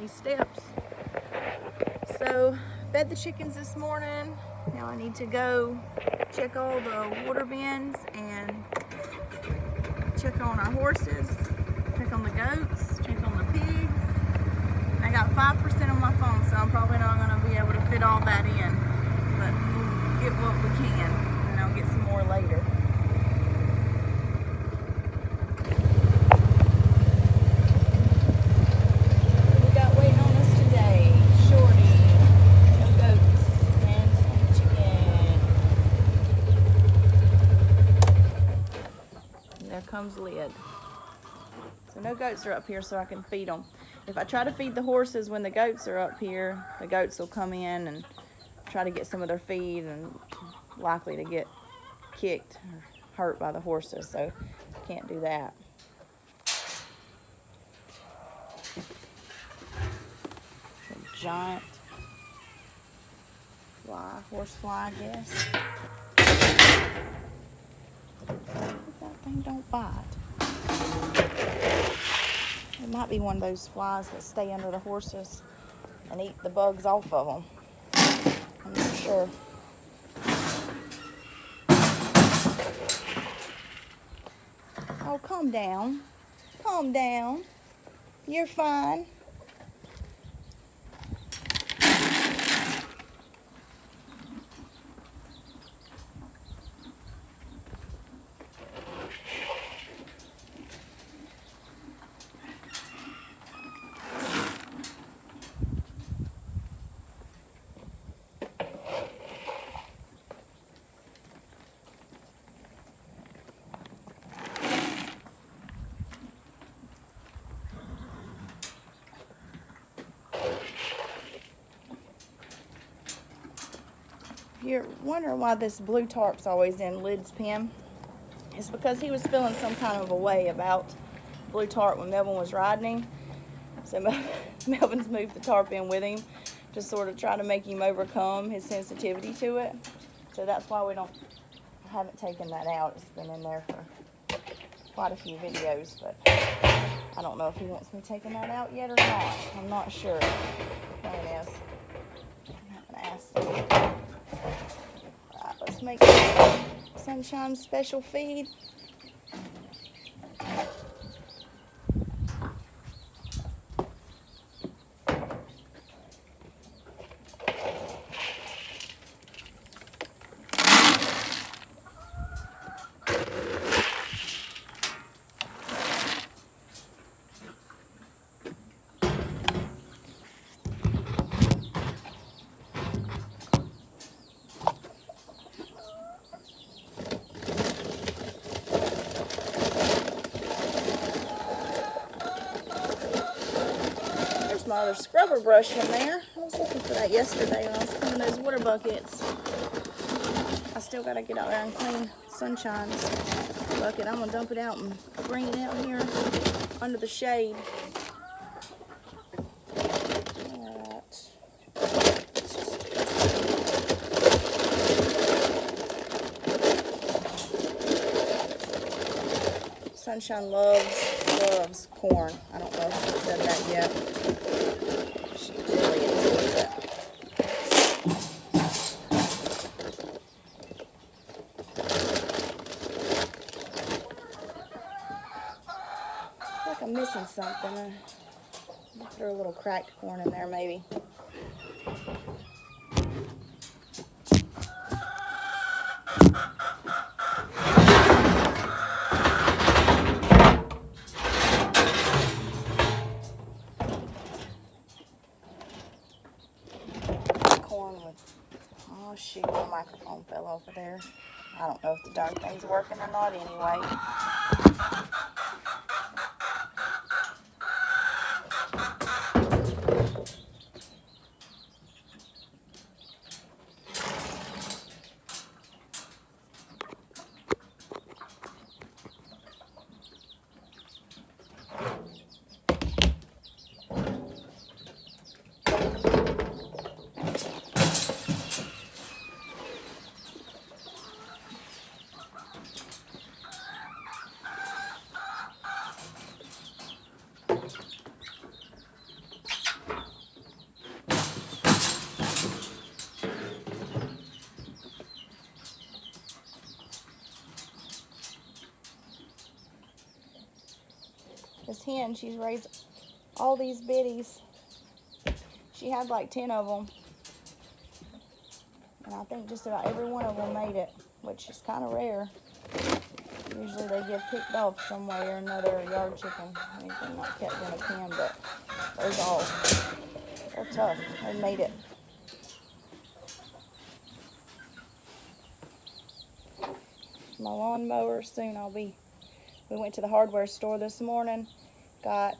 these steps. So, fed the chickens this morning. Now I need to go check all the water bins and check on our horses, check on the goats, check on the pigs. I got 5% on my phone, so I'm probably not going to be able to fit all that in, but we'll get what we can, and I'll get some more later. What we got waiting on us today? Shorty, no goats, and some chicken. And there comes Lid. So no goats are up here, so I can feed them. If I try to feed the horses when the goats are up here, the goats will come in and try to get some of their feed and likely to get kicked or hurt by the horses, so can't do that. A giant fly, horse fly, I guess. That thing don't bite. It might be one of those flies that stay under the horses and eat the bugs off of them. I'm not sure. Oh, calm down. Calm down. You're fine. You're wondering why this blue tarp's always in Lid's pen. It's because he was feeling some kind of a way about blue tarp when Melvin was riding him. So Melvin's moved the tarp in with him to sort of try to make him overcome his sensitivity to it. So that's why I haven't taken that out. It's been in there for quite a few videos, but I don't know if he wants me taking that out yet or not. I'm not sure. There it is. I'm not gonna ask him. Alright, let's make Sunshine special feed. My other scrubber brush in there. I was looking for that yesterday when I was cleaning those water buckets. I still gotta get out there and clean Sunshine's bucket. I'm gonna dump it out and bring it out here under the shade. Alright. Sunshine loves corn. I don't know if I've said that yet. She really enjoys it. I feel like I'm missing something. Throw a little cracked corn in there, maybe. Oh shoot, my microphone fell over there. I don't know if the darn thing's working or not anyway. hen. She's raised all these bitties. She had like 10 of them. And I think just about every one of them made it, which is kind of rare. Usually they get picked off some way or another, a yard chicken, anything not kept in a pen, but those all, they're tough. They made it. My lawnmower, soon we went to the hardware store this morning, got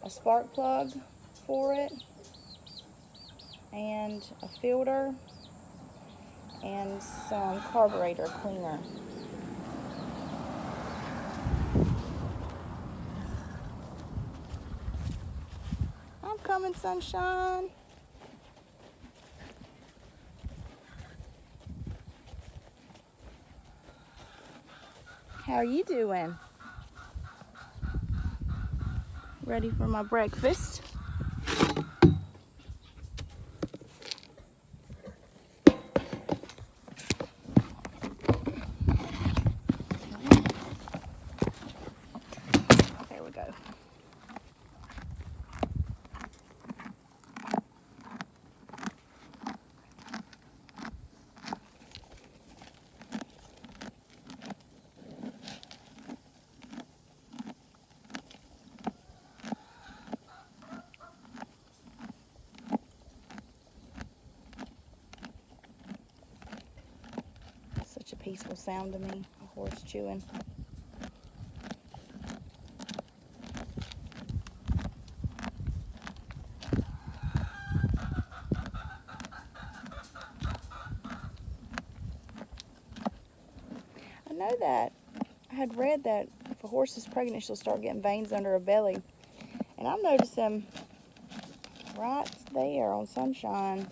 a spark plug for it, and a filter, and some carburetor cleaner. I'm coming, sunshine. How are you doing? Ready for my breakfast? There we go. Such a peaceful sound to me, a horse chewing. I know that. I had read that if a horse is pregnant, she'll start getting veins under her belly. And I've noticed them right there on Sunshine,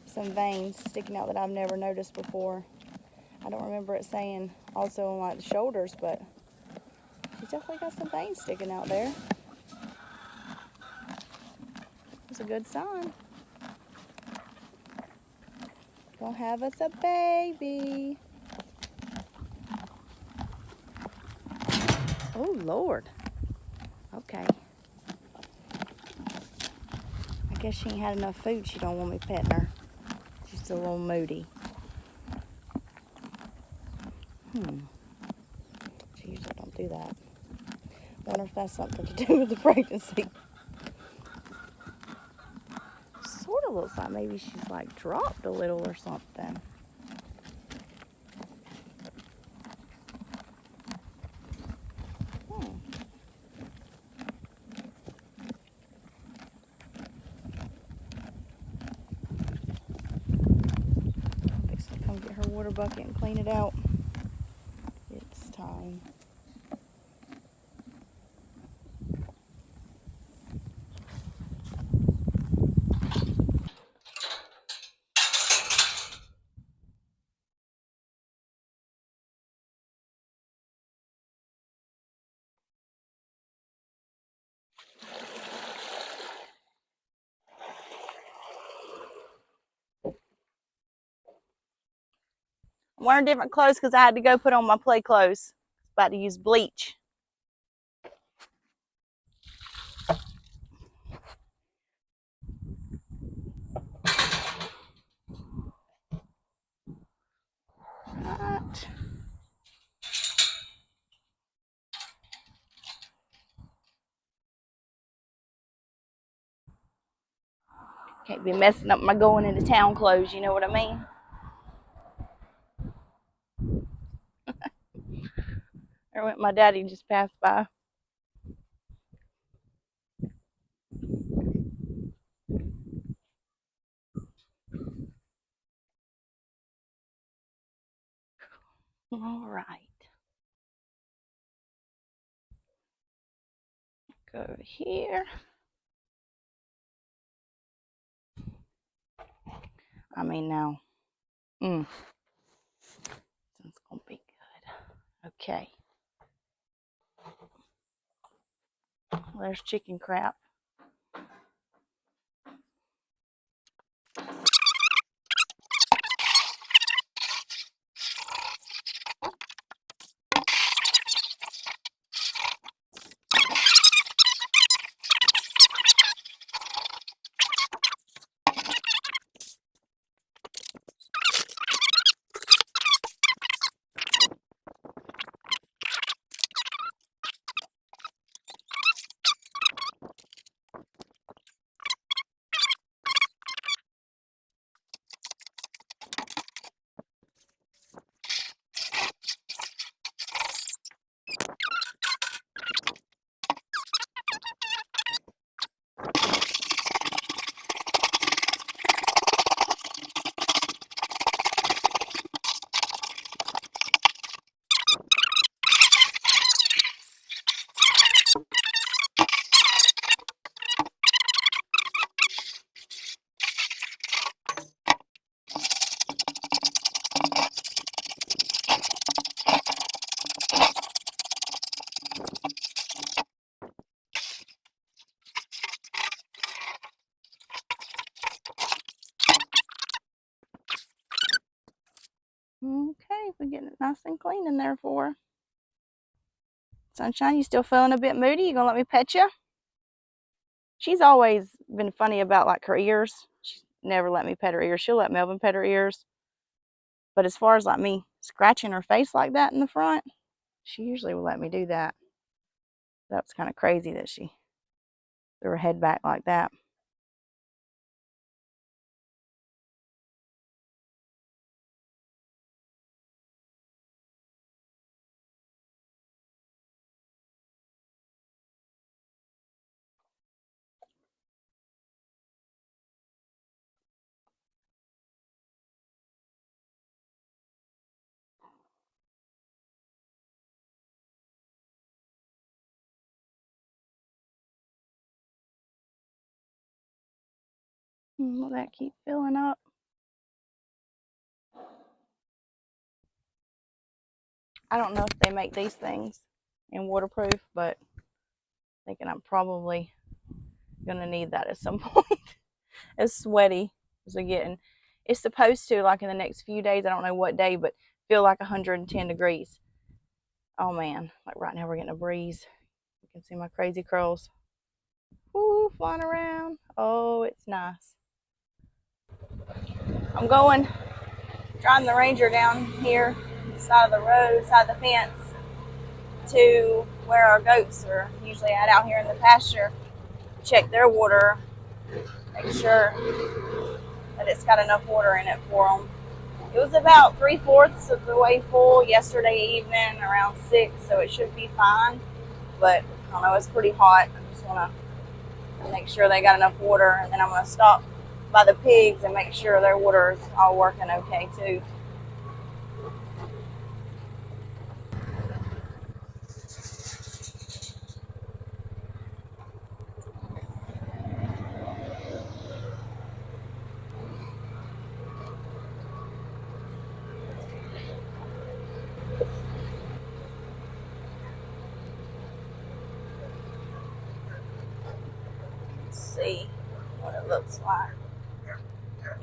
some veins sticking out that I've never noticed before. I don't remember it saying also on like the shoulders, but she's definitely got some veins sticking out there. It's a good sign. Gonna have us a baby. Oh, Lord. Okay. I guess she ain't had enough food. She don't want me petting her. She's a little moody. She usually don't do that. Wonder if that's something to do with the pregnancy. Sort of looks like maybe she's like dropped a little or something. Come get her water bucket and clean it out. It's time. I'm wearing different clothes because I had to go put on my play clothes. About to use bleach. Right. Can't be messing up my going into town clothes, you know what I mean? There went my daddy, just passed by. All right. Go over here. I mean, now. It's gonna be good. Okay. Well, there's chicken crap. Okay, we're getting it nice and clean in there for her. Sunshine, you still feeling a bit moody? You gonna let me pet you? She's always been funny about like her ears. She's never let me pet her ears. She'll let Melvin pet her ears. But as far as like me scratching her face like that in the front, she usually will let me do that. That's kind of crazy that she threw her head back like that. Will that keep filling up? I don't know if they make these things in waterproof, but thinking I'm probably gonna need that at some point. As sweaty as we're getting. It's supposed to, like in the next few days, I don't know what day, but feel like 110 degrees. Oh man, like right now we're getting a breeze. You can see my crazy curls. Woo, flying around. Oh, it's nice. I'm driving the Ranger down here, side of the road, side of the fence, to where our goats are usually out here in the pasture. Check their water, make sure that it's got enough water in it for them. It was about 3/4 of the way full yesterday evening, around 6, so it should be fine. But I don't know, it's pretty hot. I just want to make sure they got enough water, and then I'm going to stop by the pigs and make sure their water is all working okay too. Let's see what it looks like.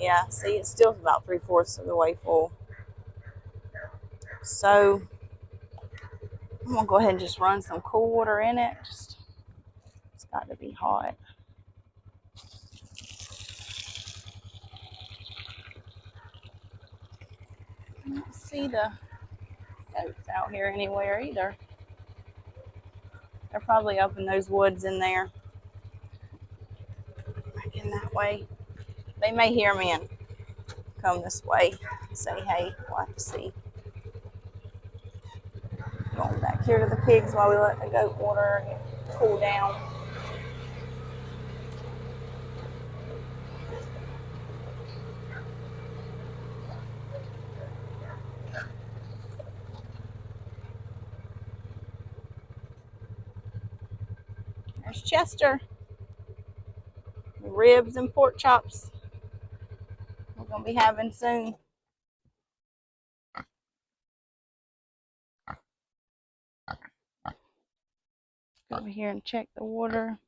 Yeah, see, it's still about 3/4 of the way full. So I'm gonna go ahead and just run some cool water in it. It's got to be hot. I don't see the goats out here anywhere either. They're probably up in those woods in there, back in that way. They may hear me and come this way and say, hey, we'll have to see. Going back here to the pigs while we let the goat water cool down. There's Chester. The ribs and pork chops we're going to be having soon. Go over here and check the water.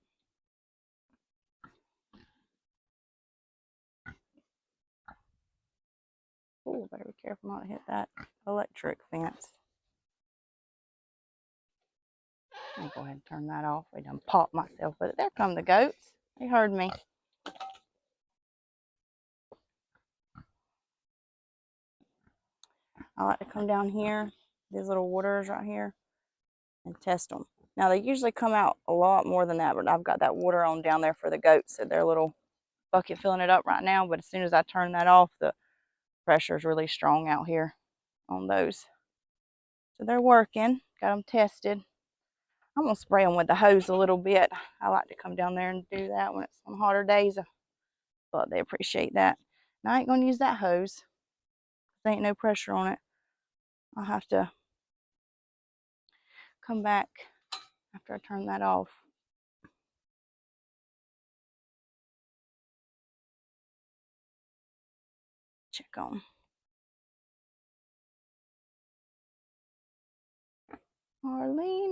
Oh, better be careful not to hit that electric fence. Let me go ahead and turn that off. I done popped myself with it. There come the goats. They heard me. I like to come down here, these little waters right here, and test them. Now, they usually come out a lot more than that, but I've got that water on down there for the goats. So they're a little bucket filling it up right now, but as soon as I turn that off, the pressure is really strong out here on those. So they're working. Got them tested. I'm going to spray them with the hose a little bit. I like to come down there and do that when it's on hotter days, but they appreciate that. Now, I ain't going to use that hose. There ain't no pressure on it. I'll have to come back after I turn that off. Check on Arlene.